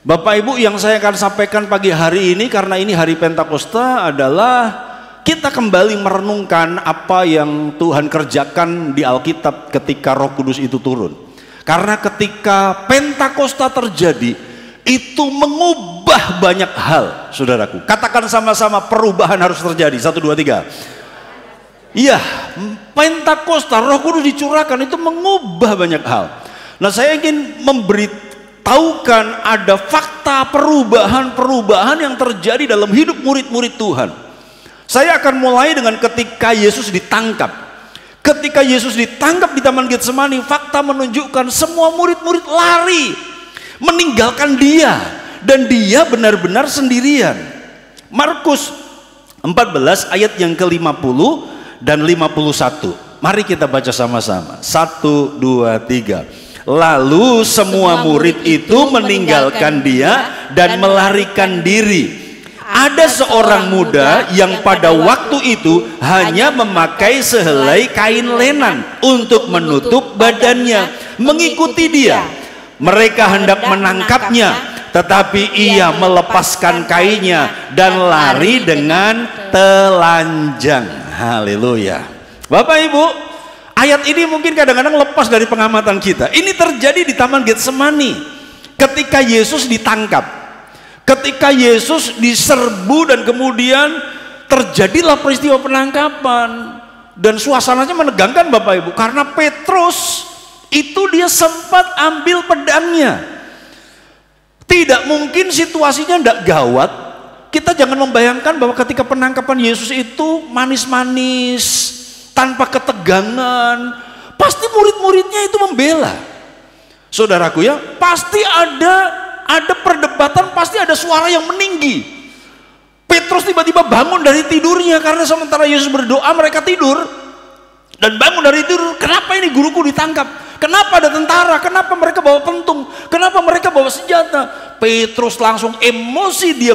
Bapak Ibu, yang saya akan sampaikan pagi hari ini, karena ini hari Pentakosta, adalah kita kembali merenungkan apa yang Tuhan kerjakan di Alkitab ketika Roh Kudus itu turun. Karena ketika Pentakosta terjadi, itu mengubah banyak hal, saudaraku. Katakan sama-sama, perubahan harus terjadi. 1, 2, 3. Iya, Pentakosta, Roh Kudus dicurahkan, itu mengubah banyak hal. Nah, saya ingin memberitahukan ada fakta perubahan-perubahan yang terjadi dalam hidup murid-murid Tuhan. Saya akan mulai dengan ketika Yesus ditangkap. Ketika Yesus ditangkap di Taman Getsemani, fakta menunjukkan semua murid-murid lari meninggalkan dia, dan dia benar-benar sendirian. Markus 14 ayat yang ke-50 dan 51. Mari kita baca sama-sama. 1, 2, 3. Lalu semua murid itu meninggalkan dia dan melarikan diri. Ada seorang muda yang pada waktu itu hanya memakai sehelai kain lenan untuk menutup badannya, mengikuti dia. Mereka hendak menangkapnya, tetapi ia melepaskan kainnya dan lari dengan telanjang. Haleluya. Bapak Ibu, ayat ini mungkin kadang-kadang lepas dari pengamatan kita. Ini terjadi di Taman Getsemani ketika Yesus ditangkap. Ketika Yesus diserbu dan kemudian terjadilah peristiwa penangkapan, dan suasananya menegangkan Bapak Ibu, karena Petrus itu dia sempat ambil pedangnya. Tidak mungkin situasinya tidak gawat. Kita jangan membayangkan bahwa ketika penangkapan Yesus itu manis-manis, tanpa ketegangan. Pasti murid-muridnya itu membela. Saudaraku ya, pasti ada perdebatan, pasti ada suara yang meninggi. Petrus tiba-tiba bangun dari tidurnya, karena sementara Yesus berdoa mereka tidur, dan bangun dari tidur. Kenapa ini guruku ditangkap? Kenapa ada tentara? Kenapa mereka bawa pentung? Kenapa mereka bawa senjata? Petrus langsung emosi, dia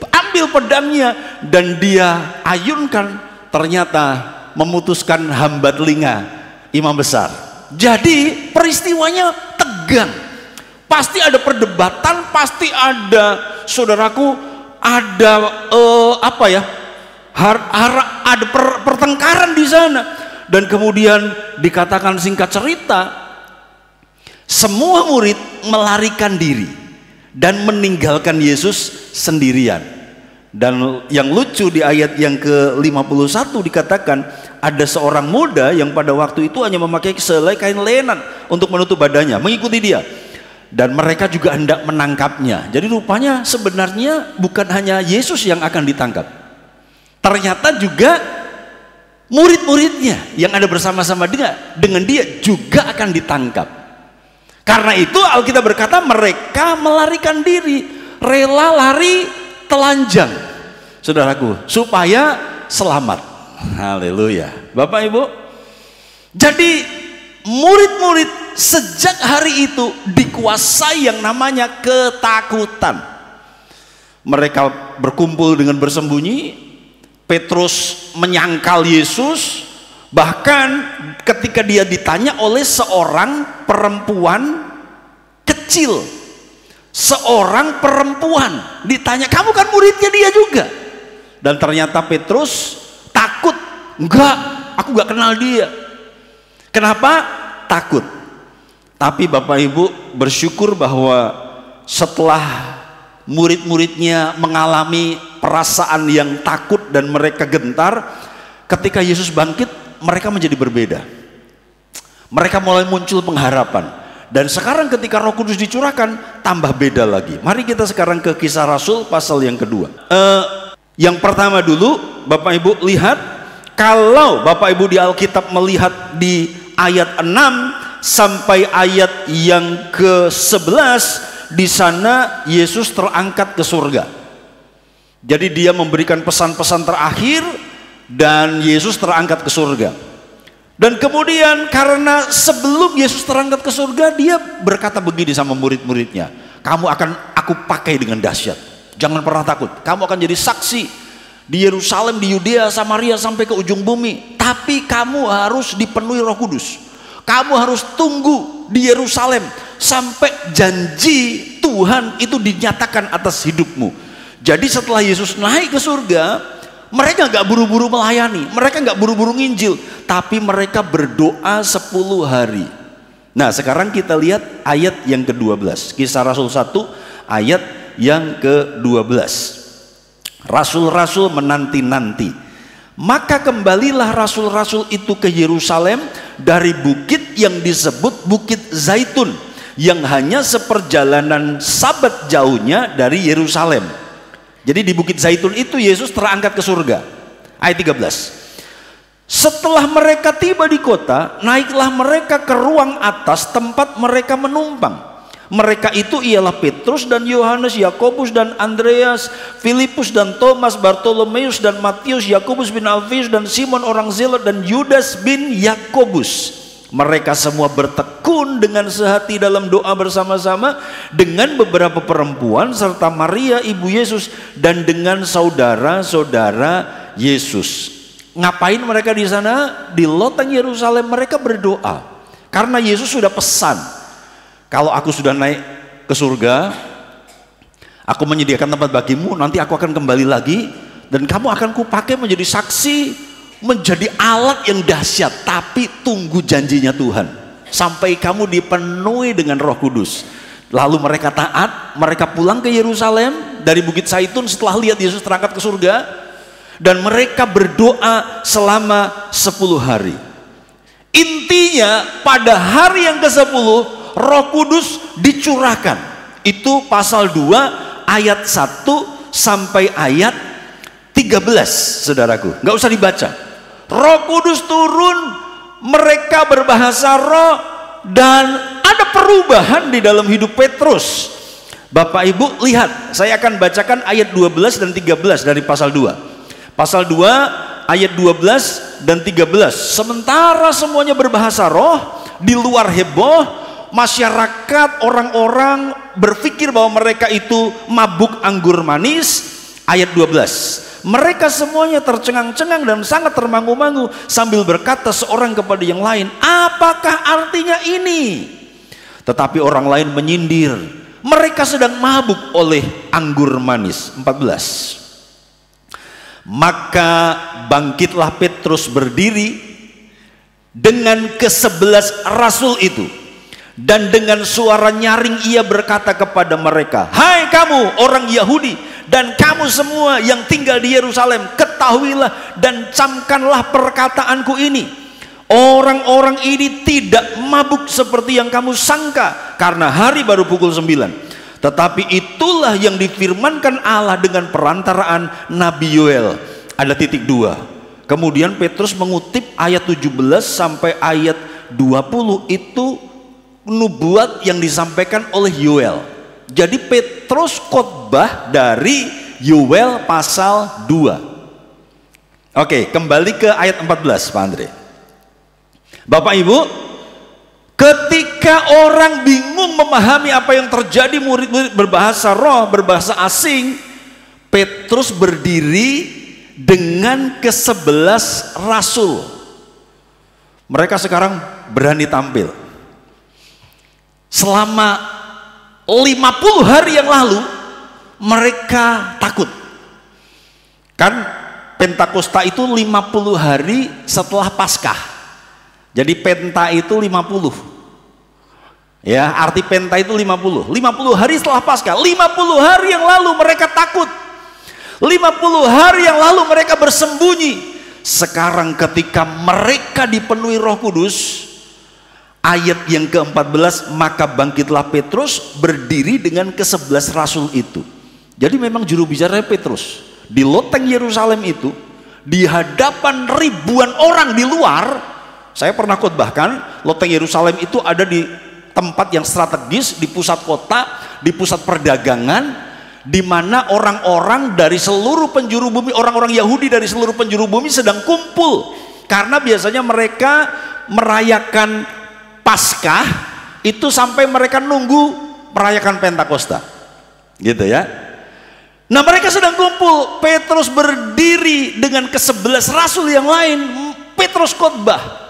ambil pedangnya dan dia ayunkan, ternyata memutuskan hamba telinga imam besar. Jadi peristiwanya tegang. Pasti ada perdebatan, pasti ada, saudaraku, ada ada pertengkaran di sana. Dan kemudian dikatakan, singkat cerita, semua murid melarikan diri dan meninggalkan Yesus sendirian. Dan yang lucu di ayat yang ke-51 dikatakan, ada seorang muda yang pada waktu itu hanya memakai sehelai kain lenan untuk menutup badannya, mengikuti dia. Dan mereka juga hendak menangkapnya. Jadi rupanya sebenarnya bukan hanya Yesus yang akan ditangkap, ternyata juga murid-muridnya yang ada bersama-sama dengan dia juga akan ditangkap. Karena itu Alkitab berkata mereka melarikan diri, rela lari telanjang, saudaraku, supaya selamat. Haleluya. Bapak Ibu, jadi murid-murid sejak hari itu dikuasai yang namanya ketakutan. Mereka berkumpul dengan bersembunyi. Petrus menyangkal Yesus. Bahkan ketika dia ditanya oleh seorang perempuan kecil, seorang perempuan ditanya, kamu kan muridnya dia juga? Dan ternyata Petrus takut. Enggak, aku gak kenal dia. Kenapa? Takut. Tapi Bapak Ibu bersyukur bahwa setelah murid-muridnya mengalami perasaan yang takut dan mereka gentar, ketika Yesus bangkit, mereka menjadi berbeda. Mereka mulai muncul pengharapan. Dan sekarang ketika Roh Kudus dicurahkan, tambah beda lagi. Mari kita sekarang ke Kisah Rasul pasal yang kedua. Yang pertama dulu, Bapak Ibu lihat, kalau Bapak Ibu di Alkitab melihat di ayat 6 sampai ayat yang ke-11, di sana Yesus terangkat ke surga. Jadi dia memberikan pesan-pesan terakhir dan Yesus terangkat ke surga. Dan kemudian karena sebelum Yesus terangkat ke surga, dia berkata begini sama murid-muridnya, kamu akan aku pakai dengan dahsyat, jangan pernah takut, kamu akan jadi saksi di Yerusalem, di Yudea, Samaria, sampai ke ujung bumi. Tapi kamu harus dipenuhi Roh Kudus. Kamu harus tunggu di Yerusalem sampai janji Tuhan itu dinyatakan atas hidupmu. Jadi setelah Yesus naik ke surga, mereka nggak buru-buru melayani, mereka nggak buru-buru nginjil, tapi mereka berdoa 10 hari. Nah sekarang kita lihat ayat yang ke-12, Kisah Rasul 1 ayat yang ke-12. Rasul-rasul menanti-nanti, maka kembalilah rasul-rasul itu ke Yerusalem dari bukit yang disebut Bukit Zaitun, yang hanya seperjalanan sabat jauhnya dari Yerusalem. Jadi di Bukit Zaitun itu Yesus terangkat ke surga. Ayat 13. Setelah mereka tiba di kota, naiklah mereka ke ruang atas tempat mereka menumpang. Mereka itu ialah Petrus dan Yohanes, Yakobus dan Andreas, Filipus dan Thomas, Bartolomeus dan Matius, Yakobus bin Alfius dan Simon orang Zelot dan Yudas bin Yakobus. Mereka semua bertekun dengan sehati dalam doa bersama-sama dengan beberapa perempuan serta Maria ibu Yesus dan dengan saudara-saudara Yesus. Ngapain mereka di sana? Di loteng Yerusalem mereka berdoa. Karena Yesus sudah pesan, kalau aku sudah naik ke surga, aku menyediakan tempat bagimu, nanti aku akan kembali lagi dan kamu akan kupakai menjadi saksi, menjadi alat yang dahsyat. Tapi tunggu janjinya Tuhan sampai kamu dipenuhi dengan Roh Kudus. Lalu mereka taat, mereka pulang ke Yerusalem dari Bukit Zaitun setelah lihat Yesus terangkat ke surga, dan mereka berdoa selama 10 hari. Intinya pada hari yang ke-10 Roh Kudus dicurahkan. Itu pasal 2 ayat 1 sampai ayat 13, saudaraku. Nggak usah dibaca. Roh Kudus turun, mereka berbahasa roh, dan ada perubahan di dalam hidup Petrus. Bapak Ibu lihat, saya akan bacakan ayat 12 dan 13 dari pasal 2. Pasal 2 ayat 12 dan 13. Sementara semuanya berbahasa roh, di luar heboh, masyarakat, orang-orang berpikir bahwa mereka itu mabuk anggur manis. Ayat 12. Mereka semuanya tercengang-cengang dan sangat termangu-mangu sambil berkata seorang kepada yang lain, apakah artinya ini? Tetapi orang lain menyindir, mereka sedang mabuk oleh anggur manis. 14. Maka bangkitlah Petrus berdiri dengan ke-11 rasul itu, dan dengan suara nyaring ia berkata kepada mereka, hai kamu orang Yahudi dan kamu semua yang tinggal di Yerusalem, ketahuilah dan camkanlah perkataanku ini. Orang-orang ini tidak mabuk seperti yang kamu sangka, karena hari baru pukul 9. Tetapi itulah yang difirmankan Allah dengan perantaraan Nabi Yoel. Ada titik 2. Kemudian Petrus mengutip ayat 17 sampai ayat 20, itu nubuat yang disampaikan oleh Yoel. Jadi Petrus khotbah dari Yoel pasal 2. Oke, kembali ke ayat 14 Pak Andre. Bapak Ibu, ketika orang bingung memahami apa yang terjadi, murid-murid berbahasa roh, berbahasa asing, Petrus berdiri dengan ke-11 rasul. Mereka sekarang berani tampil. Selama 50 hari yang lalu mereka takut. Kan Pentakosta itu 50 hari setelah Paskah. Jadi Penta itu 50. Ya, arti Penta itu 50. 50 hari setelah Paskah. 50 hari yang lalu mereka takut. 50 hari yang lalu mereka bersembunyi. Sekarang ketika mereka dipenuhi Roh Kudus, ayat yang ke-14, maka bangkitlah Petrus berdiri dengan ke-11 rasul itu. Jadi memang juru bicara Petrus di loteng Yerusalem itu, di hadapan ribuan orang di luar. Saya pernah khotbahkan, loteng Yerusalem itu ada di tempat yang strategis, di pusat kota, di pusat perdagangan, di mana orang-orang dari seluruh penjuru bumi, orang-orang Yahudi dari seluruh penjuru bumi sedang kumpul. Karena biasanya mereka merayakan Paskah itu sampai mereka nunggu merayakan Pentakosta, gitu ya. Nah mereka sedang kumpul, Petrus berdiri dengan ke-11 rasul yang lain. Petrus khotbah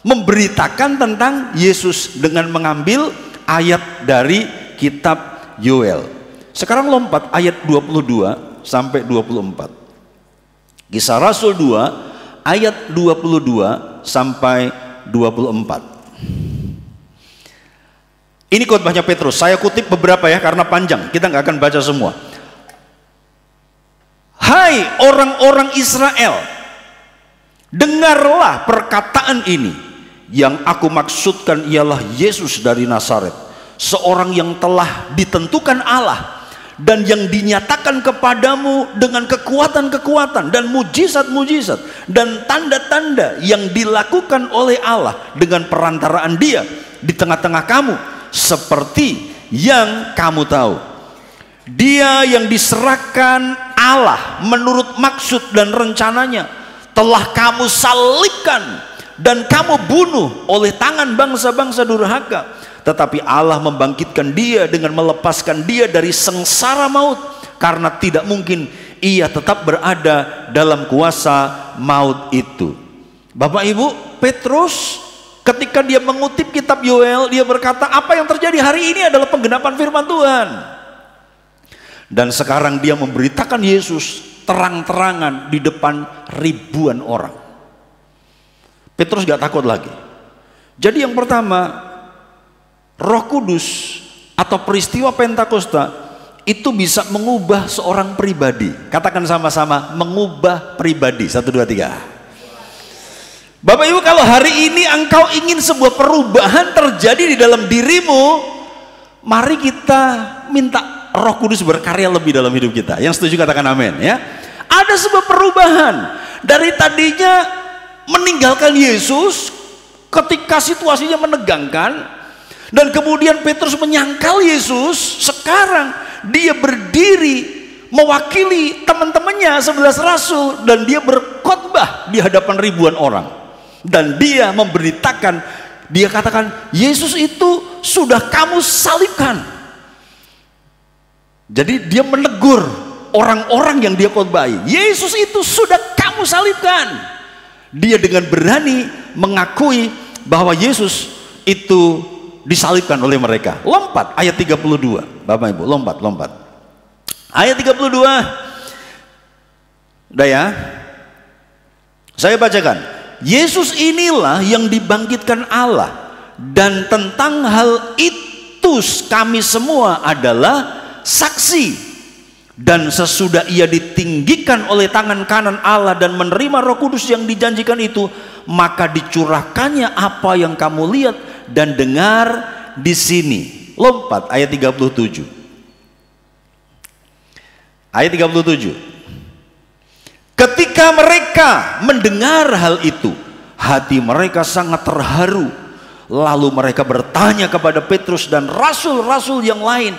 memberitakan tentang Yesus dengan mengambil ayat dari kitab Yoel. Sekarang lompat ayat 22 sampai 24. Kisah Rasul 2 ayat 22 sampai 24. Ini khotbahnya Petrus. Saya kutip beberapa ya karena panjang. Kita nggak akan baca semua. Hai orang-orang Israel, dengarlah perkataan ini. Yang aku maksudkan ialah Yesus dari Nazaret, seorang yang telah ditentukan Allah dan yang dinyatakan kepadamu dengan kekuatan-kekuatan dan mujizat-mujizat dan tanda-tanda yang dilakukan oleh Allah dengan perantaraan Dia di tengah-tengah kamu, seperti yang kamu tahu. Dia yang diserahkan Allah menurut maksud dan rencananya telah kamu salibkan dan kamu bunuh oleh tangan bangsa-bangsa durhaka. Tetapi Allah membangkitkan dia dengan melepaskan dia dari sengsara maut, karena tidak mungkin ia tetap berada dalam kuasa maut itu. Bapak Ibu, Petrus ketika dia mengutip kitab Yoel, dia berkata apa yang terjadi hari ini adalah penggenapan firman Tuhan. Dan sekarang dia memberitakan Yesus terang-terangan di depan ribuan orang. Petrus gak takut lagi. Jadi yang pertama, Roh Kudus atau peristiwa Pentakosta itu bisa mengubah seorang pribadi. Katakan sama-sama, mengubah pribadi. 1, 2, 3. Bapak Ibu, kalau hari ini engkau ingin sebuah perubahan terjadi di dalam dirimu, mari kita minta Roh Kudus berkarya lebih dalam hidup kita. Yang setuju katakan amin ya. Ada sebuah perubahan dari tadinya meninggalkan Yesus ketika situasinya menegangkan, dan kemudian Petrus menyangkal Yesus. Sekarang dia berdiri mewakili teman-temannya 11 rasul dan dia berkhotbah di hadapan ribuan orang, dan dia memberitakan, dia katakan Yesus itu sudah kamu salibkan. Jadi dia menegur orang-orang yang dia khotbahi, Yesus itu sudah kamu salibkan. Dia dengan berani mengakui bahwa Yesus itu disalibkan oleh mereka. Lompat ayat 32. Bapak Ibu, lompat. Ayat 32. Udah ya? Saya bacakan. Yesus inilah yang dibangkitkan Allah, dan tentang hal itu kami semua adalah saksi. Dan sesudah ia ditinggikan oleh tangan kanan Allah dan menerima Roh Kudus yang dijanjikan itu, maka dicurahkannya apa yang kamu lihat dan dengar di sini. Lompat ayat 37. Ayat 37. Ketika mereka mendengar hal itu, hati mereka sangat terharu. Lalu mereka bertanya kepada Petrus dan rasul-rasul yang lain,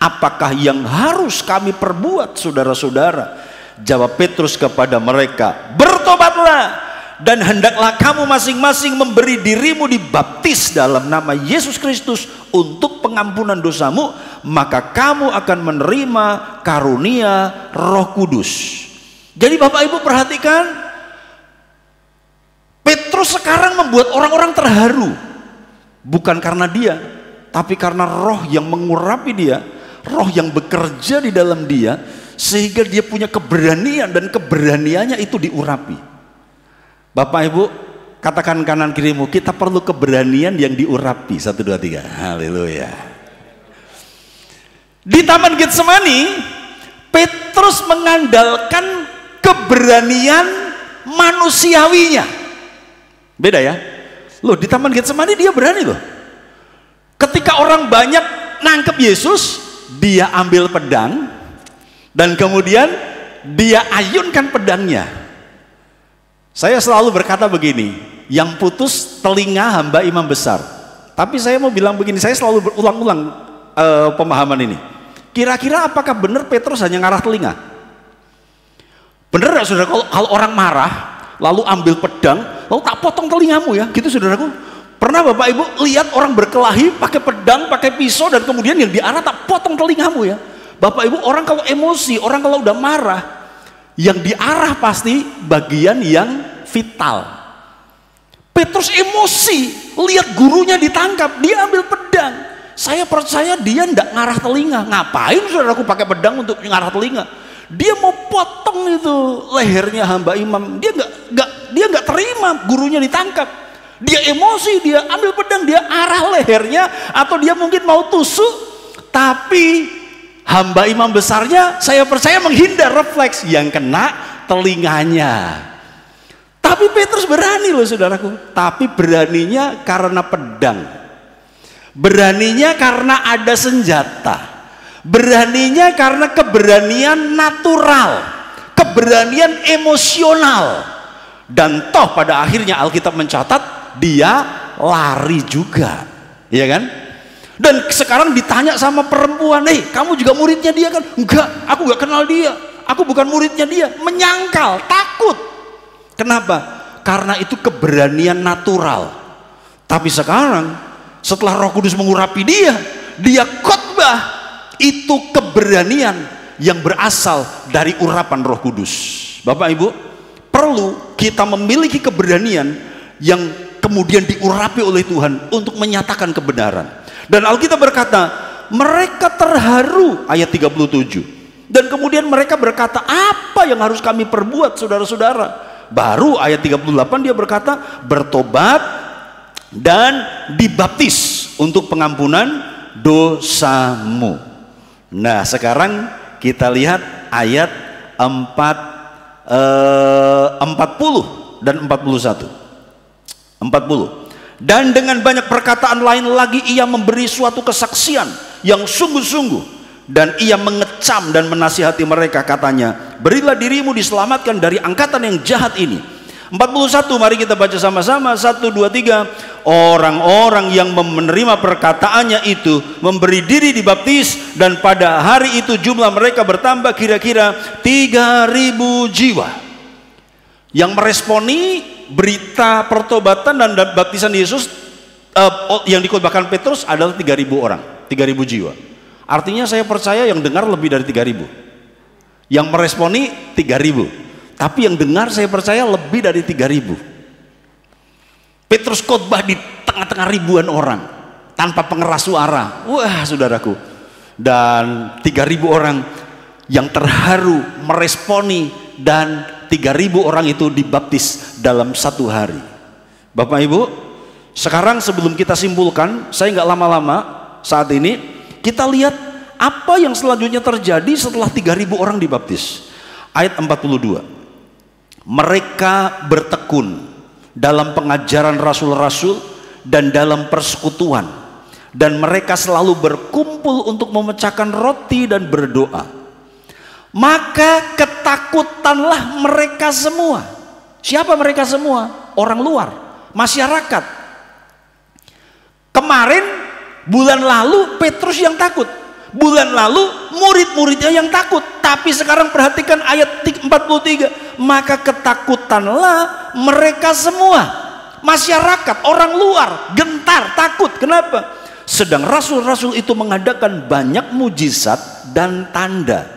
apakah yang harus kami perbuat, saudara-saudara? Jawab Petrus kepada mereka, bertobatlah dan hendaklah kamu masing-masing memberi dirimu dibaptis dalam nama Yesus Kristus untuk pengampunan dosamu, maka kamu akan menerima karunia Roh Kudus. Jadi Bapak Ibu perhatikan, Petrus sekarang membuat orang-orang terharu, bukan karena dia, tapi karena roh yang mengurapi dia, roh yang bekerja di dalam dia, sehingga dia punya keberanian, dan keberaniannya itu diurapi. Bapak Ibu, katakan kanan kirimu, kita perlu keberanian yang diurapi. 1, 2, 3. Haleluya. Di Taman Getsemani, Petrus mengandalkan keberanian manusiawinya. Beda ya. Loh, di Taman Getsemani dia berani loh. Ketika orang banyak nangkep Yesus, dia ambil pedang dan kemudian dia ayunkan pedangnya. Saya selalu berkata begini, yang putus telinga hamba imam besar. Tapi saya mau bilang begini, saya selalu berulang-ulang pemahaman ini. Kira-kira apakah benar Petrus hanya ngarah telinga? Benar gak saudara, kalau orang marah lalu ambil pedang lalu tak potong telingamu ya, gitu saudaraku? Pernah Bapak Ibu lihat orang berkelahi pakai pedang, pakai pisau, dan kemudian yang diarah tak potong telingamu ya? Bapak Ibu, orang kalau emosi, orang kalau udah marah, yang diarah pasti bagian yang vital. Petrus emosi lihat gurunya ditangkap, dia ambil pedang, saya percaya dia ndak ngarah telinga. Ngapain saudaraku pakai pedang untuk ngarah telinga? Dia mau potong itu lehernya hamba imam. Dia nggak terima gurunya ditangkap. Dia emosi, dia ambil pedang, dia arah lehernya, atau dia mungkin mau tusuk, tapi hamba imam besarnya saya percaya menghindar, refleks, yang kena telinganya. Tapi Petrus berani loh saudaraku. Tapi beraninya karena pedang, beraninya karena ada senjata, beraninya karena keberanian natural, keberanian emosional. Dan toh pada akhirnya Alkitab mencatat dia lari juga, ya kan? Dan sekarang ditanya sama perempuan, kamu juga muridnya dia kan? Enggak, aku gak kenal dia, aku bukan muridnya dia. Menyangkal, takut. Kenapa? Karena itu keberanian natural. Tapi sekarang setelah Roh Kudus mengurapi dia khotbah, itu keberanian yang berasal dari urapan Roh Kudus. Bapak Ibu, perlu kita memiliki keberanian yang kemudian diurapi oleh Tuhan untuk menyatakan kebenaran. Dan Alkitab berkata, mereka terharu, ayat 37. Dan kemudian mereka berkata, apa yang harus kami perbuat saudara-saudara? Baru ayat 38 dia berkata, bertobat dan dibaptis untuk pengampunan dosamu. Nah sekarang kita lihat ayat 40 dan 41. 40. Dan dengan banyak perkataan lain lagi ia memberi suatu kesaksian yang sungguh-sungguh, dan ia mengecam dan menasihati mereka, katanya, berilah dirimu diselamatkan dari angkatan yang jahat ini. 41, mari kita baca sama-sama, 1, 2, 3. Orang-orang yang menerima perkataannya itu memberi diri dibaptis, dan pada hari itu jumlah mereka bertambah kira-kira 3.000 jiwa. Yang meresponi berita pertobatan dan baptisan Yesus yang dikhotbahkan Petrus adalah 3.000 orang, 3.000 jiwa. Artinya saya percaya yang dengar lebih dari 3.000. Yang meresponi 3.000, tapi yang dengar saya percaya lebih dari 3.000. Petrus khotbah di tengah-tengah ribuan orang tanpa pengeras suara. Wah saudaraku, dan 3.000 orang yang terharu meresponi, dan 3.000 orang itu dibaptis dalam satu hari. Bapak Ibu, sekarang sebelum kita simpulkan, saya nggak lama-lama saat ini, kita lihat apa yang selanjutnya terjadi setelah 3.000 orang dibaptis. Ayat 42. Mereka bertekun dalam pengajaran rasul-rasul dan dalam persekutuan, dan mereka selalu berkumpul untuk memecahkan roti dan berdoa. Maka ketakutanlah mereka semua. Siapa mereka semua? Orang luar, masyarakat. Kemarin bulan lalu Petrus yang takut, bulan lalu murid-muridnya yang takut. Tapi sekarang perhatikan ayat 43. Maka ketakutanlah mereka semua, masyarakat, orang luar gentar, takut. Kenapa? Sedang rasul-rasul itu mengadakan banyak mujizat dan tanda,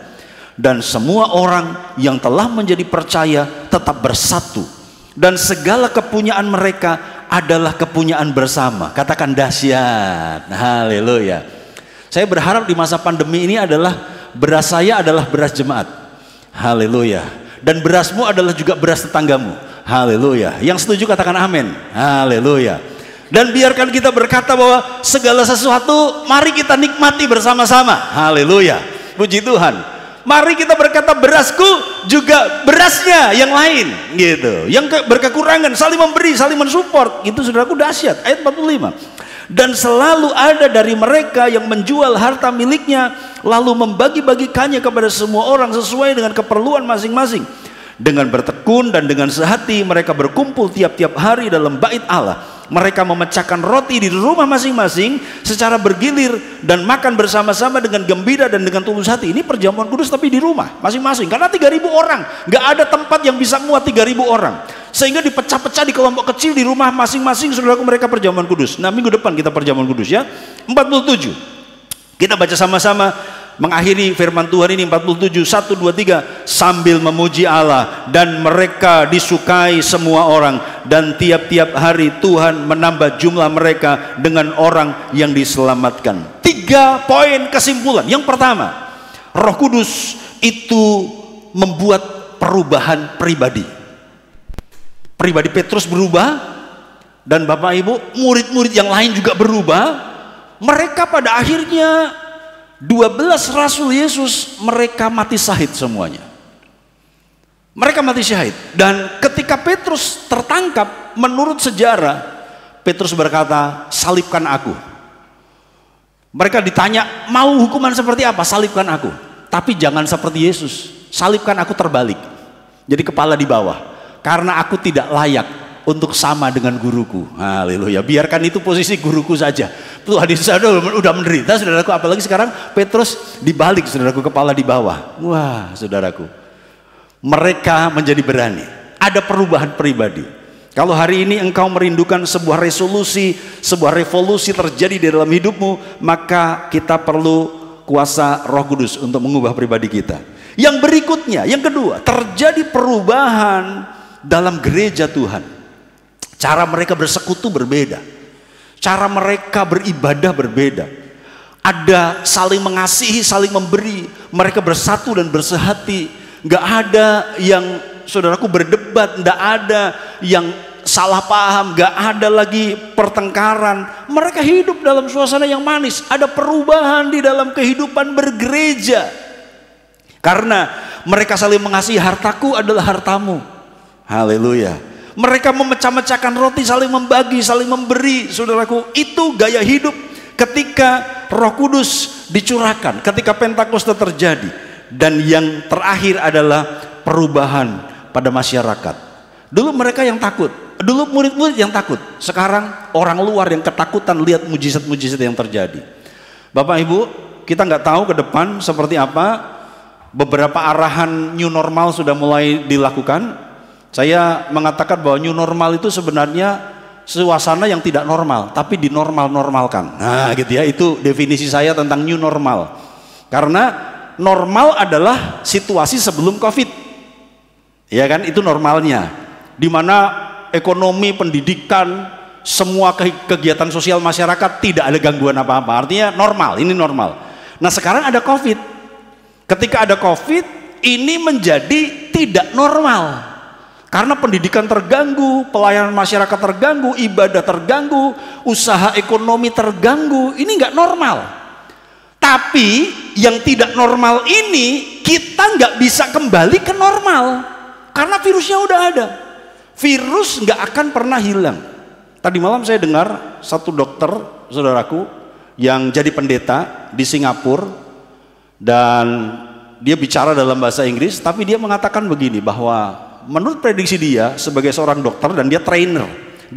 dan semua orang yang telah menjadi percaya tetap bersatu, dan segala kepunyaan mereka adalah kepunyaan bersama. Katakan dahsyat. Haleluya. Saya berharap di masa pandemi ini adalah beras saya adalah beras jemaat. Haleluya. Dan berasmu adalah juga beras tetanggamu. Haleluya. Yang setuju katakan amin. Haleluya. Dan biarkan kita berkata bahwa segala sesuatu mari kita nikmati bersama-sama. Haleluya. Puji Tuhan. Mari kita berkata berasku juga berasnya yang lain, gitu. Yang berkekurangan saling memberi, saling mensupport. Itu saudaraku dahsyat. Ayat 45. Dan selalu ada dari mereka yang menjual harta miliknya lalu membagi-bagikannya kepada semua orang sesuai dengan keperluan masing-masing. Dengan bertekun dan dengan sehati mereka berkumpul tiap-tiap hari dalam bait Allah. Mereka memecahkan roti di rumah masing-masing secara bergilir dan makan bersama-sama dengan gembira dan dengan tulus hati. Ini perjamuan kudus tapi di rumah masing-masing, karena 3.000 orang, nggak ada tempat yang bisa muat 3.000 orang, sehingga dipecah-pecah di kelompok kecil di rumah masing-masing. Saudaraku, mereka perjamuan kudus. Nah minggu depan kita perjamuan kudus ya. 47 kita baca sama-sama. mengakhiri firman Tuhan ini 47, 1, 2, 3, sambil memuji Allah, dan mereka disukai semua orang, dan tiap-tiap hari Tuhan menambah jumlah mereka dengan orang yang diselamatkan. 3 poin kesimpulan. Yang pertama, Roh Kudus itu membuat perubahan pribadi. Pribadi Petrus berubah, dan Bapak Ibu, murid-murid yang lain juga berubah. Mereka pada akhirnya 12 rasul Yesus, mereka mati syahid semuanya. Mereka mati syahid. Dan ketika Petrus tertangkap, menurut sejarah, Petrus berkata, salibkan aku. Mereka ditanya, mau hukuman seperti apa? Salibkan aku. Tapi jangan seperti Yesus, salibkan aku terbalik, jadi kepala di bawah, karena aku tidak layak untuk sama dengan guruku. Haleluya. Biarkan itu posisi guruku saja. Tuhan Yesus udah menderita, saudaraku, apalagi sekarang Petrus dibalik, saudaraku, kepala di bawah. Wah, saudaraku, mereka menjadi berani. Ada perubahan pribadi. Kalau hari ini engkau merindukan sebuah resolusi, sebuah revolusi terjadi di dalam hidupmu, maka kita perlu kuasa Roh Kudus untuk mengubah pribadi kita. Yang berikutnya, yang kedua, terjadi perubahan dalam gereja Tuhan. Cara mereka bersekutu berbeda, cara mereka beribadah berbeda. Ada saling mengasihi, saling memberi. Mereka bersatu dan bersehati. Gak ada yang, saudaraku, berdebat, gak ada yang salah paham, gak ada lagi pertengkaran. Mereka hidup dalam suasana yang manis. Ada perubahan di dalam kehidupan bergereja, karena mereka saling mengasihi. Hartaku adalah hartamu. Haleluya. Mereka memecah-mecahkan roti, saling membagi, saling memberi. Saudaraku, itu gaya hidup ketika Roh Kudus dicurahkan, ketika Pentakosta terjadi. Dan yang terakhir adalah perubahan pada masyarakat. Dulu mereka yang takut, dulu murid-murid yang takut, sekarang orang luar yang ketakutan lihat mujizat-mujizat yang terjadi. Bapak Ibu, kita nggak tahu ke depan seperti apa. Beberapa arahan new normal sudah mulai dilakukan. Saya mengatakan bahwa new normal itu sebenarnya suasana yang tidak normal, tapi dinormal-normalkan. Nah gitu ya, itu definisi saya tentang new normal. Karena normal adalah situasi sebelum COVID, ya kan, itu normalnya, dimana ekonomi, pendidikan, semua kegiatan sosial masyarakat tidak ada gangguan apa-apa. Artinya normal, ini normal. Nah sekarang ada COVID. Ketika ada COVID, ini menjadi tidak normal, karena pendidikan terganggu, pelayanan masyarakat terganggu, ibadah terganggu, usaha ekonomi terganggu. Ini nggak normal. Tapi yang tidak normal ini kita nggak bisa kembali ke normal, karena virusnya udah ada. Virus nggak akan pernah hilang. Tadi malam saya dengar satu dokter, saudaraku, yang jadi pendeta di Singapura, dan dia bicara dalam bahasa Inggris, tapi dia mengatakan begini, bahwa menurut prediksi dia sebagai seorang dokter, dan dia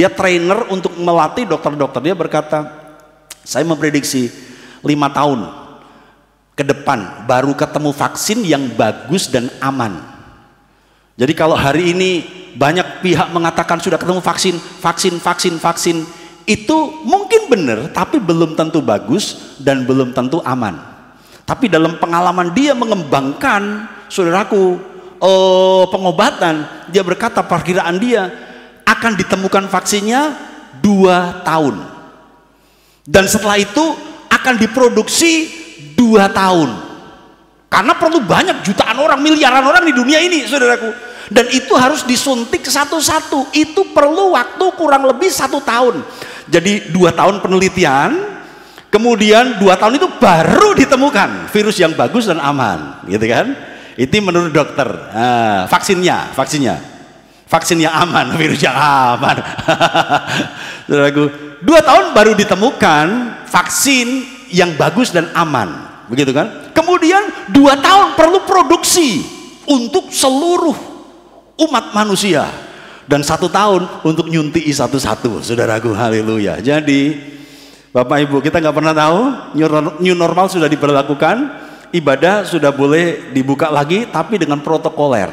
trainer untuk melatih dokter-dokter, dia berkata, saya memprediksi 5 tahun ke depan baru ketemu vaksin yang bagus dan aman. Jadi kalau hari ini banyak pihak mengatakan sudah ketemu vaksin, itu mungkin benar, tapi belum tentu bagus dan belum tentu aman. Tapi dalam pengalaman dia mengembangkan, saudaraku, pengobatan, dia berkata perkiraan dia akan ditemukan vaksinnya 2 tahun, dan setelah itu akan diproduksi 2 tahun, karena perlu banyak jutaan orang, miliaran orang di dunia ini, saudaraku, dan itu harus disuntik satu-satu. Itu perlu waktu kurang lebih 1 tahun. Jadi 2 tahun penelitian, kemudian 2 tahun itu baru ditemukan virus yang bagus dan aman, gitu kan? Itu menurut dokter. Nah, vaksinnya aman, virus yang aman. Saudaraku, 2 tahun baru ditemukan vaksin yang bagus dan aman, begitu kan? Kemudian 2 tahun perlu produksi untuk seluruh umat manusia, dan 1 tahun untuk nyuntik satu-satu, saudaraku. Haleluya. Jadi Bapak Ibu, kita nggak pernah tahu, new normal sudah diberlakukan, ibadah sudah boleh dibuka lagi, tapi dengan protokoler.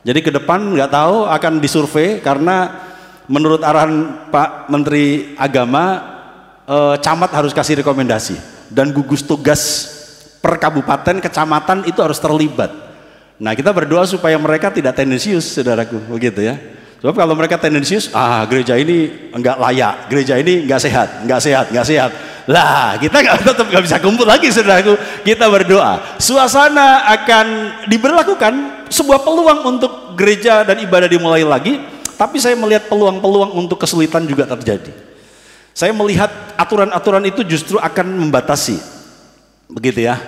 Jadi ke depan nggak tahu, akan disurvei, karena menurut arahan Pak Menteri Agama, camat harus kasih rekomendasi, dan gugus tugas per kabupaten, kecamatan itu harus terlibat. Nah, kita berdoa supaya mereka tidak tendensius, saudaraku, begitu ya. Sebab kalau mereka tendensius, gereja ini enggak layak, gereja ini enggak sehat. Lah, kita tetap nggak bisa kumpul lagi, saudaraku. Kita berdoa, suasana akan diberlakukan sebuah peluang untuk gereja dan ibadah dimulai lagi. Tapi saya melihat peluang-peluang untuk kesulitan juga terjadi. Saya melihat aturan-aturan itu justru akan membatasi, begitu ya.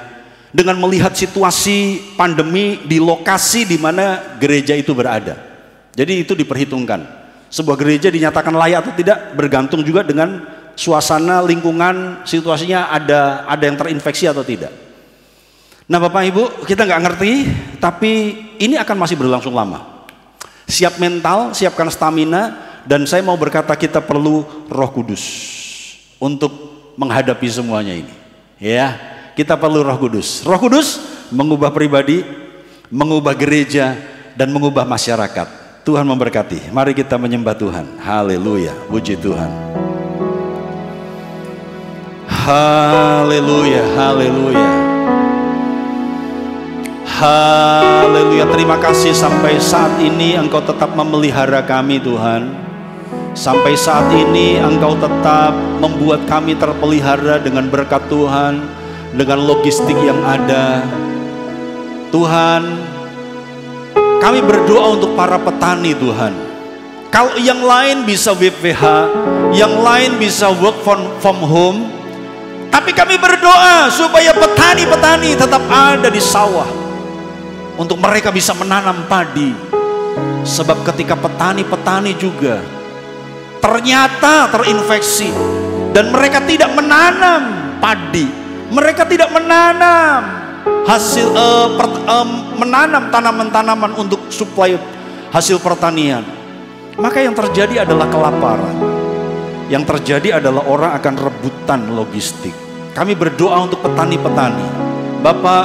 Dengan melihat situasi pandemi di lokasi di mana gereja itu berada. Jadi itu diperhitungkan. Sebuah gereja dinyatakan layak atau tidak bergantung juga dengan suasana, lingkungan, situasinya ada yang terinfeksi atau tidak. Nah, Bapak Ibu, kita nggak ngerti, tapi ini akan masih berlangsung lama. Siap mental, siapkan stamina, dan saya mau berkata kita perlu Roh Kudus untuk menghadapi semuanya ini. Ya, kita perlu Roh Kudus. Roh Kudus mengubah pribadi, mengubah gereja, dan mengubah masyarakat. Tuhan memberkati. Mari kita menyembah Tuhan. Haleluya, puji Tuhan. Haleluya, haleluya. Haleluya, terima kasih sampai saat ini Engkau tetap memelihara kami, Tuhan. Sampai saat ini Engkau tetap membuat kami terpelihara dengan berkat Tuhan, dengan logistik yang ada. Tuhan, kami berdoa untuk para petani, Tuhan. Kalau yang lain bisa WFH, yang lain bisa work from home, tapi kami berdoa supaya petani-petani tetap ada di sawah, untuk mereka bisa menanam padi. Sebab ketika petani-petani juga ternyata terinfeksi dan mereka tidak menanam padi, mereka tidak menanam hasil menanam tanaman-tanaman untuk suplai hasil pertanian, maka yang terjadi adalah kelaparan. Yang terjadi adalah orang akan rebutan logistik. Kami berdoa untuk petani-petani. Bapak,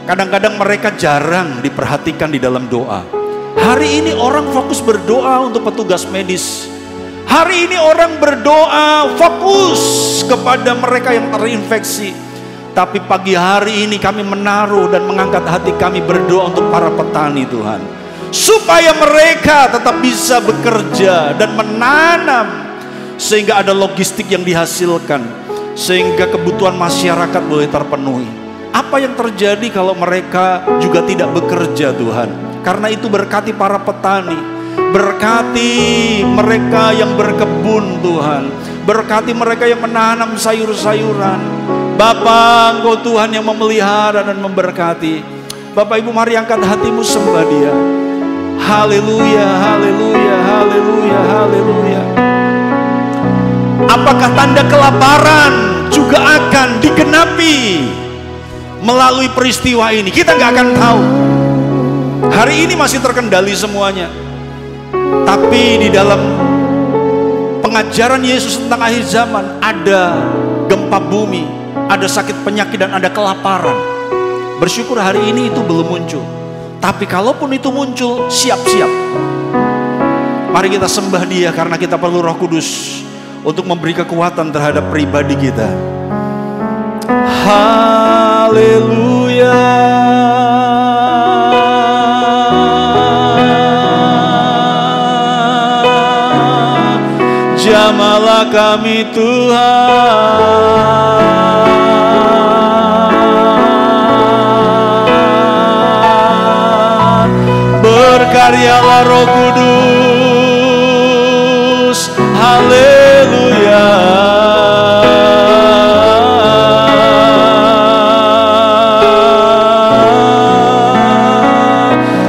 kadang-kadang mereka jarang diperhatikan di dalam doa. Hari ini orang fokus berdoa untuk petugas medis. Hari ini orang berdoa fokus kepada mereka yang terinfeksi. Tapi pagi hari ini kami menaruh dan mengangkat hati kami berdoa untuk para petani, Tuhan. Supaya mereka tetap bisa bekerja dan menanam. Sehingga ada logistik yang dihasilkan. Sehingga kebutuhan masyarakat boleh terpenuhi. Apa yang terjadi kalau mereka juga tidak bekerja, Tuhan? Karena itu berkati para petani, berkati mereka yang berkebun, Tuhan. Berkati mereka yang menanam sayur-sayuran. Bapa, Engkau Tuhan yang memelihara dan memberkati. Bapak Ibu, mari angkat hatimu, sembah Dia. Haleluya, haleluya, haleluya, haleluya. Apakah tanda kelaparan juga akan digenapi melalui peristiwa ini? Kita nggak akan tahu. Hari ini masih terkendali semuanya. Tapi di dalam pengajaran Yesus tentang akhir zaman ada gempa bumi, ada sakit penyakit, dan ada kelaparan. Bersyukur hari ini itu belum muncul. Tapi kalaupun itu muncul, siap-siap. Mari kita sembah Dia karena kita perlu Roh Kudus untuk memberi kekuatan terhadap pribadi kita. Haleluya. Jamalah kami Tuhan. Berkaryalah Roh Kudus. Haleluya.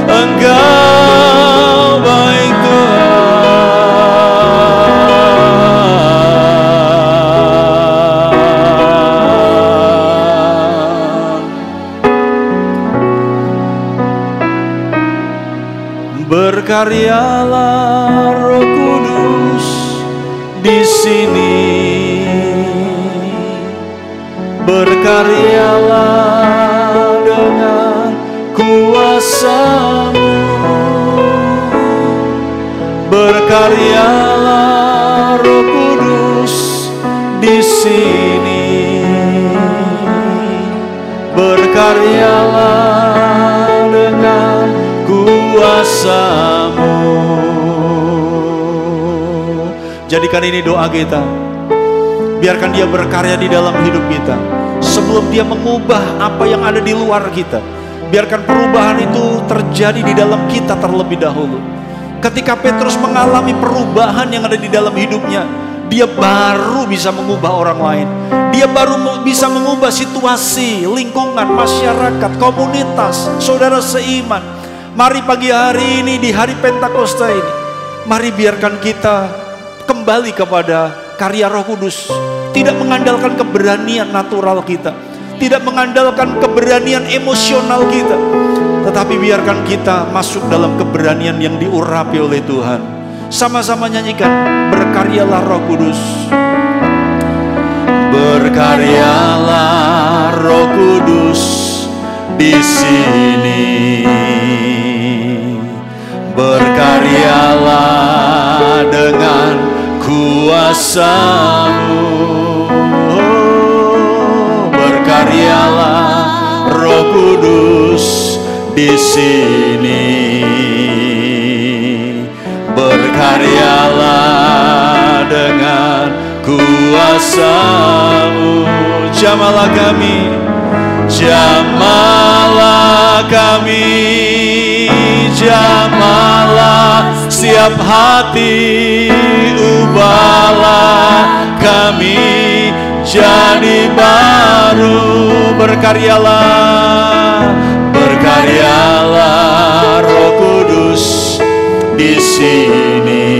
Engkau baik Tuhan. Berkaryalah Roh Kudus di sini, berkaryalah dengan kuasa-Mu, berkaryalah Roh Kudus di sini, Jadikan ini doa kita. Biarkan dia berkarya di dalam hidup kita. Sebelum dia mengubah apa yang ada di luar kita, biarkan perubahan itu terjadi di dalam kita terlebih dahulu. Ketika Petrus mengalami perubahan yang ada di dalam hidupnya, dia baru bisa mengubah orang lain. Dia baru bisa mengubah situasi, lingkungan, masyarakat, komunitas, saudara seiman. Mari pagi hari ini, di hari Pentakosta ini, mari biarkan kita kembali kepada karya Roh Kudus. Tidak mengandalkan keberanian natural kita, tidak mengandalkan keberanian emosional kita, tetapi biarkan kita masuk dalam keberanian yang diurapi oleh Tuhan. Sama-sama nyanyikan, berkaryalah Roh Kudus. Berkaryalah Roh Kudus di sini. Berkaryalah dengan kuasa-Mu. Berkaryalah Roh Kudus di sini. Berkaryalah dengan kuasa-Mu. Jamahlah kami, jamahlah kami, jamahlah setiap hati, ubahlah kami jadi baru. Berkaryalah, berkaryalah Roh Kudus di sini.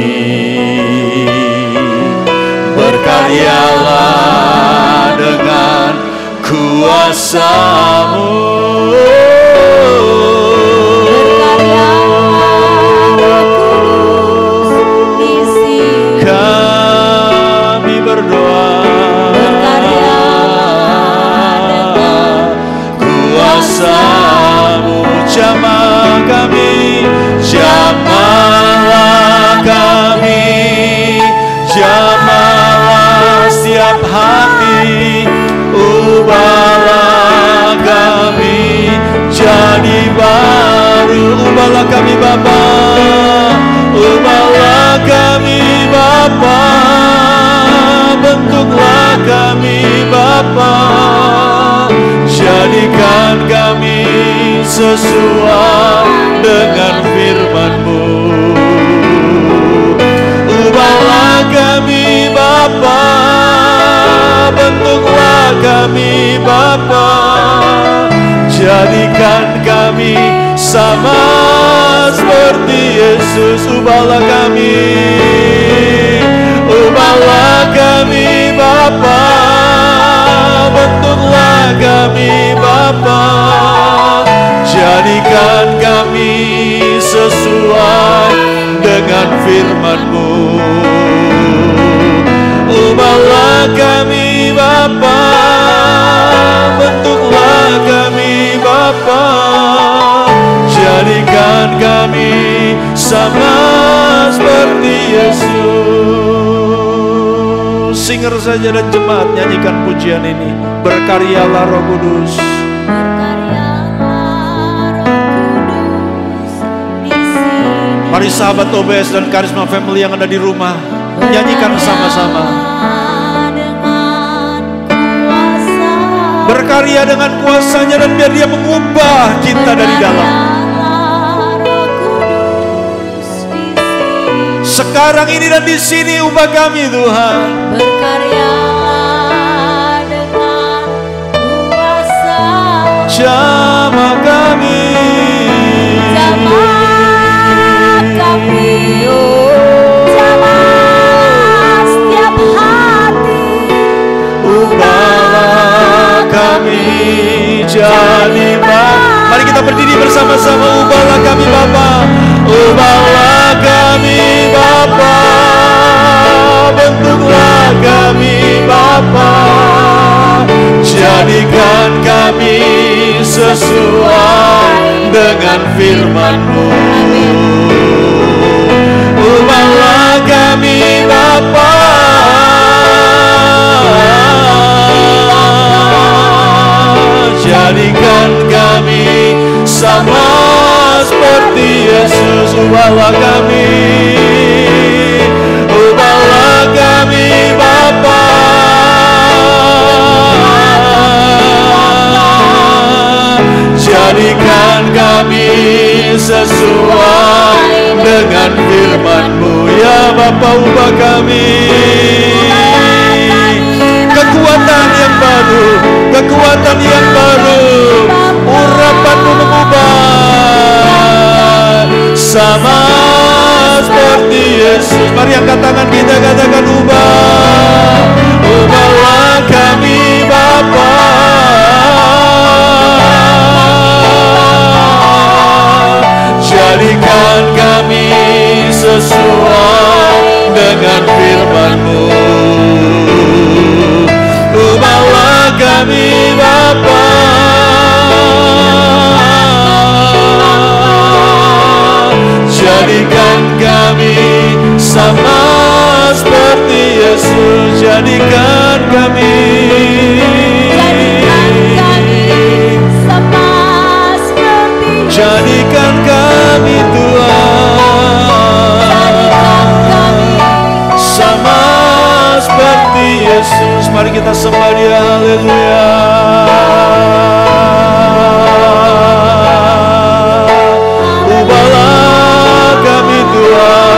Berkaryalah dengan kuasa-Mu. Jamah kami, jamahlah kami, jamahlah setiap hati, ubahlah kami jadi baru. Ubahlah kami Bapa, ubahlah kami Bapa, bentuklah kami Bapa, jadikan kami sesuai dengan firman-Mu. Ubahlah kami Bapa, bentuklah kami Bapa, jadikan kami sama seperti Yesus. Ubahlah kami, ubahlah kami Bapa, bentuklah kami Bapa, jadikan kami sesuai dengan firman-Mu. Ubahlah kami Bapa, bentuklah kami Bapa, jadikan kami sama seperti Yesus. Singer saja dan jemaat nyanyikan pujian ini. Berkaryalah Roh Kudus. Mari sahabat OBS dan Karisma Family yang ada di rumah, nyanyikan sama-sama. Berkarya dengan kuasa-Nya dan biar Dia mengubah kita dari dalam. Sekarang ini dan di sini ubah kami Tuhan. Berkaryalah dengan kuasa. Jamah kami. Jamah setiap hati, ubahlah kami jadi baru. Mari kita berdiri bersama-sama. Ubahlah kami Bapa, ubahlah kami Bapa, bentuklah kami Bapa, jadikan kami sesuai dengan firman-Mu. Ubahlah kami Bapa, jadikan kami sama seperti Yesus. Ubahlah kami, ubahlah sesuai dengan firman-Mu. Ya Bapa, ubah kami. Kekuatan yang baru, kekuatan yang baru. Urapan-Mu mengubah sama seperti Yesus. Mari angkat tangan kita, katakan ubah. Ubahlah kami Bapa. Jadikan kami sesuai dengan firman-Mu. Ubahlah kami Bapa. Jadikan kami sama seperti Yesus. Jadikan kami. Jadikan kami Tuhan sama seperti Yesus. Mari kita sembah Dia. Haleluya. Ubahlah kami Tuhan.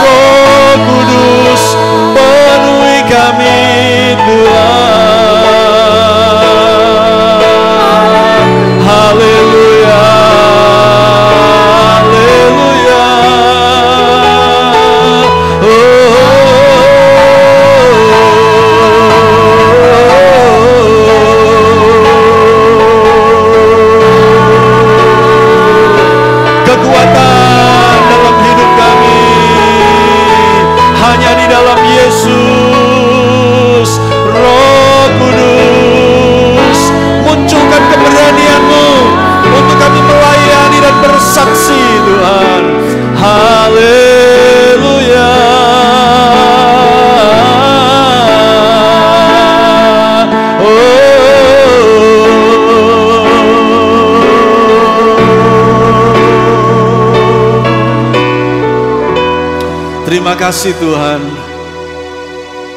Roh Kudus penuhi kami Tuhan. Haleluya, haleluya. Kekuatan dalam hidup kami hanya di dalam Yesus. Roh Kudus, munculkan keberanian-Mu untuk kami melayani dan bersaksi Tuhan. Haleluya. Terima kasih Tuhan.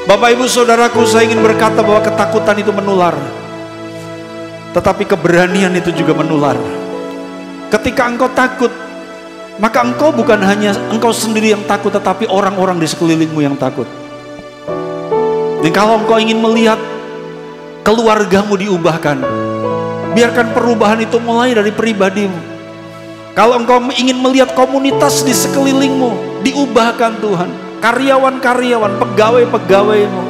Bapak Ibu Saudaraku, saya ingin berkata bahwa ketakutan itu menular, tetapi keberanian itu juga menular. Ketika engkau takut, maka engkau bukan hanya engkau sendiri yang takut, tetapi orang-orang di sekelilingmu yang takut. Dan kalau engkau ingin melihat keluargamu diubahkan, biarkan perubahan itu mulai dari pribadimu. Kalau engkau ingin melihat komunitas di sekelilingmu diubahkan Tuhan, karyawan-karyawan, pegawai-pegawaimu,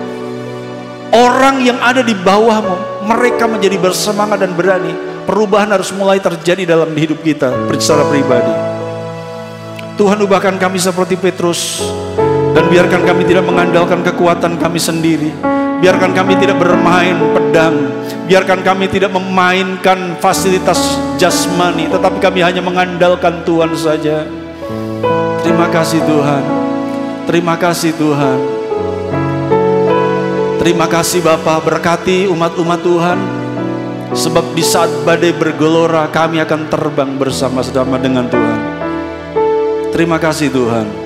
orang yang ada di bawahmu, mereka menjadi bersemangat dan berani. Perubahan harus mulai terjadi dalam hidup kita secara pribadi. Tuhan, ubahkan kami seperti Petrus, dan biarkan kami tidak mengandalkan kekuatan kami sendiri. Biarkan kami tidak bermain pedang, biarkan kami tidak memainkan fasilitas jasmani, tetapi kami hanya mengandalkan Tuhan saja. Terima kasih Tuhan. Terima kasih Tuhan. Terima kasih Bapa, berkati umat-umat Tuhan. Sebab di saat badai bergelora, kami akan terbang bersama-sama dengan Tuhan. Terima kasih Tuhan.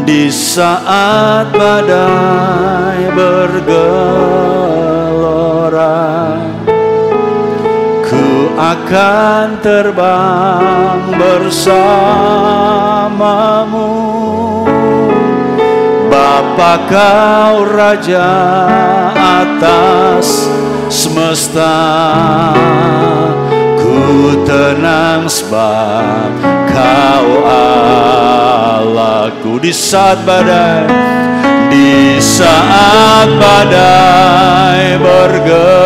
Di saat badai bergelora, ku akan terbang bersamamu. Bapa, Kau Raja atas semesta, ku tenang sebab Kau Allahku. Di saat badai bergelora,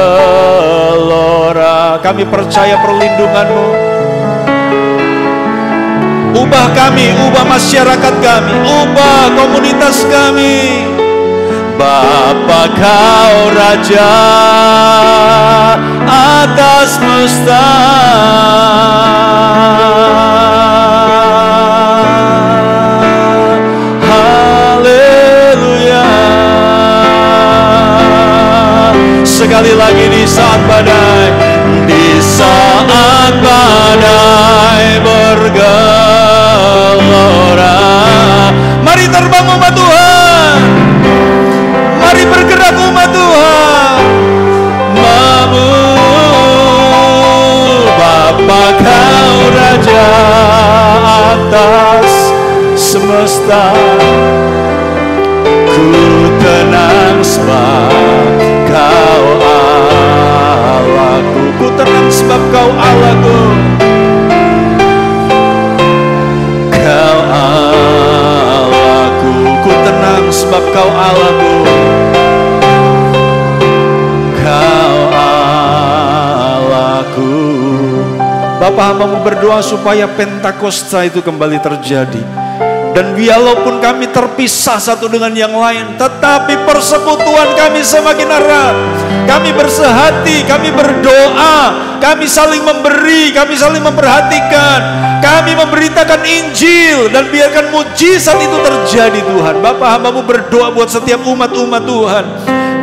kami percaya perlindungan-Mu. Ubah kami, ubah masyarakat kami, ubah komunitas kami. Bapa, Kau Raja atas semesta, haleluya. Sekali lagi, di saat badai bergelora, mari terbang umat Tuhan, mari bergerak umat Tuhan. sebab Kau Allahku. Kau Allahku, ku tenang sebab Kau Allahku. Kau Allahku. Bapa, hamba-Mu berdoa supaya Pentakosta itu kembali terjadi. Dan walaupun kami terpisah satu dengan yang lain, tetapi persekutuan kami semakin erat. Kami bersehati, kami berdoa, kami saling memberi, kami saling memperhatikan, kami memberitakan Injil, dan biarkan mujizat itu terjadi Tuhan. Bapa, hamba-Mu berdoa buat setiap umat-umat Tuhan.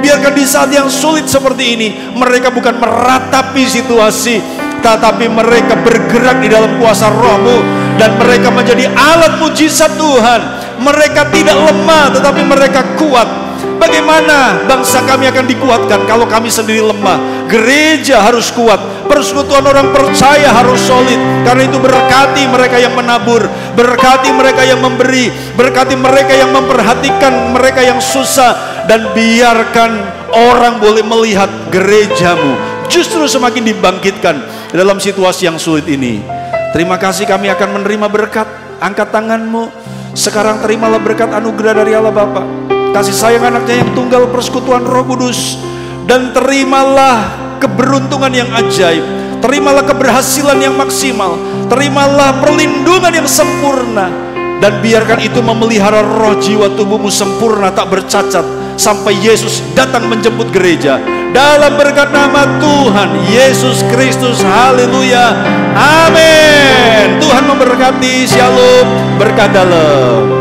Biarkan di saat yang sulit seperti ini, mereka bukan meratapi situasi, tetapi mereka bergerak di dalam kuasa Roh-Mu. Dan mereka menjadi alat mujizat Tuhan. Mereka tidak lemah, tetapi mereka kuat. Bagaimana bangsa kami akan dikuatkan kalau kami sendiri lemah? Gereja harus kuat, persekutuan orang percaya harus solid. Karena itu berkati mereka yang menabur, berkati mereka yang memberi, berkati mereka yang memperhatikan mereka yang susah. Dan biarkan orang boleh melihat gereja-Mu justru semakin dibangkitkan dalam situasi yang sulit ini. Terima kasih, kami akan menerima berkat. Angkat tangan-Mu. Sekarang terimalah berkat anugerah dari Allah Bapa, kasih sayang anaknya yang tunggal, persekutuan Roh Kudus. Dan terimalah keberuntungan yang ajaib, terimalah keberhasilan yang maksimal, terimalah perlindungan yang sempurna. Dan biarkan itu memelihara roh jiwa tubuhmu sempurna, tak bercacat, sampai Yesus datang menjemput gereja. Dalam berkat nama Tuhan Yesus Kristus, haleluya, amin. Tuhan memberkati, shalom, berkat dalam.